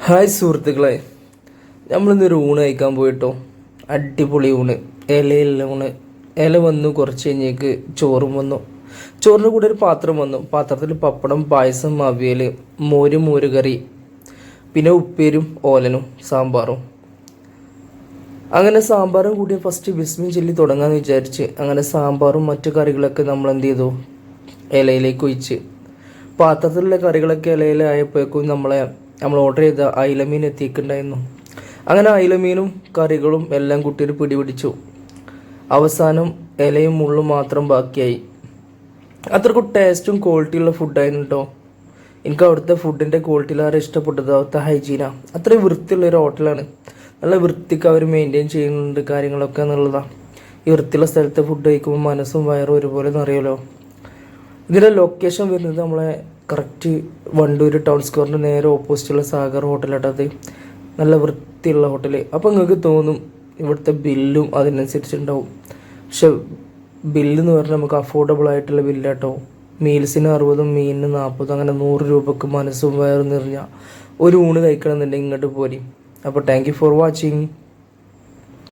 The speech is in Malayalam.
ഹായ് സുഹൃത്തുക്കളെ, നമ്മളിന്നൊരു ഊണ് കഴിക്കാൻ പോയിട്ടോ. അടിപൊളി ഊണ്, ഇലയിലുള്ള ഊണ്. ഇല വന്നു, കുറച്ച് കഴിഞ്ഞേക്ക് ചോറും വന്നു. ചോറിൻ്റെ കൂടെ ഒരു പാത്രം വന്നു. പാത്രത്തിൽ പപ്പടം, പായസം, അവിയൽ, മോരുകറി, പിന്നെ ഉപ്പേരും ഓലനും സാമ്പാറും. അങ്ങനെ സാമ്പാറും കൂടി ഫസ്റ്റ് ബിസ്മി ചൊല്ലി തുടങ്ങാമെന്ന് വിചാരിച്ച് അങ്ങനെ സാമ്പാറും മറ്റു കറികളൊക്കെ നമ്മൾ എന്ത് ചെയ്തു, ഇലയിലേക്ക് ഒഴിച്ച്. പാത്രത്തിലുള്ള കറികളൊക്കെ ഇലയിലായപ്പോഴേക്കും നമ്മൾ ഓർഡർ ചെയ്ത അയിലമീൻ എത്തിയിട്ടുണ്ടായിരുന്നു. അങ്ങനെ അയിലമീനും കറികളും എല്ലാം കുട്ടിയൊരു പിടിപിടിച്ചു. അവസാനം ഇലയും മുള്ളും മാത്രം ബാക്കിയായി. അത്രക്കും ടേസ്റ്റും ക്വാളിറ്റിയുള്ള ഫുഡായിരുന്നു കേട്ടോ. എനിക്ക് അവിടുത്തെ ഫുഡിൻ്റെ ക്വാളിറ്റിയിലാരെ ഇഷ്ടപ്പെട്ടത്. അവിടുത്തെ ഹൈജീനാണ്. അത്രയും വൃത്തിയുള്ളൊരു ഹോട്ടലാണ്. നല്ല വൃത്തിക്ക് അവർ മെയിൻറ്റെയിൻ ചെയ്യുന്നുണ്ട് കാര്യങ്ങളൊക്കെ എന്നുള്ളതാണ്. ഈ വൃത്തിയുള്ള സ്ഥലത്ത് ഫുഡ് കഴിക്കുമ്പോൾ മനസ്സും വയറും ഒരുപോലെ എന്നറിയാലോ. ഇതിൻ്റെ ലൊക്കേഷൻ വരുന്നത് നമ്മളെ കറക്റ്റ് വണ്ടൂർ ടൗൺ സ്ക്വയറിൻ്റെ നേരെ ഓപ്പോസിറ്റുള്ള സാഗർ ഹോട്ടലാട്ടത്. നല്ല വൃത്തിയുള്ള ഹോട്ടൽ. അപ്പോൾ നിങ്ങൾക്ക് തോന്നും ഇവിടുത്തെ ബില്ലും അതിനനുസരിച്ചുണ്ടാവും. പക്ഷെ ബില്ലെന്ന് പറഞ്ഞാൽ നമുക്ക് അഫോർഡബിൾ ആയിട്ടുള്ള ബില്ലാട്ടോ. മീൽസിന് 60, മീനിന് 40, അങ്ങനെ 100 രൂപക്ക് മനസ്സും വയറും നിറഞ്ഞ ഒരു ഊണ് കഴിക്കണമെന്നുണ്ടെങ്കിൽ ഇങ്ങോട്ട് പോരി. അപ്പോൾ താങ്ക് യു ഫോർ വാച്ചിങ്.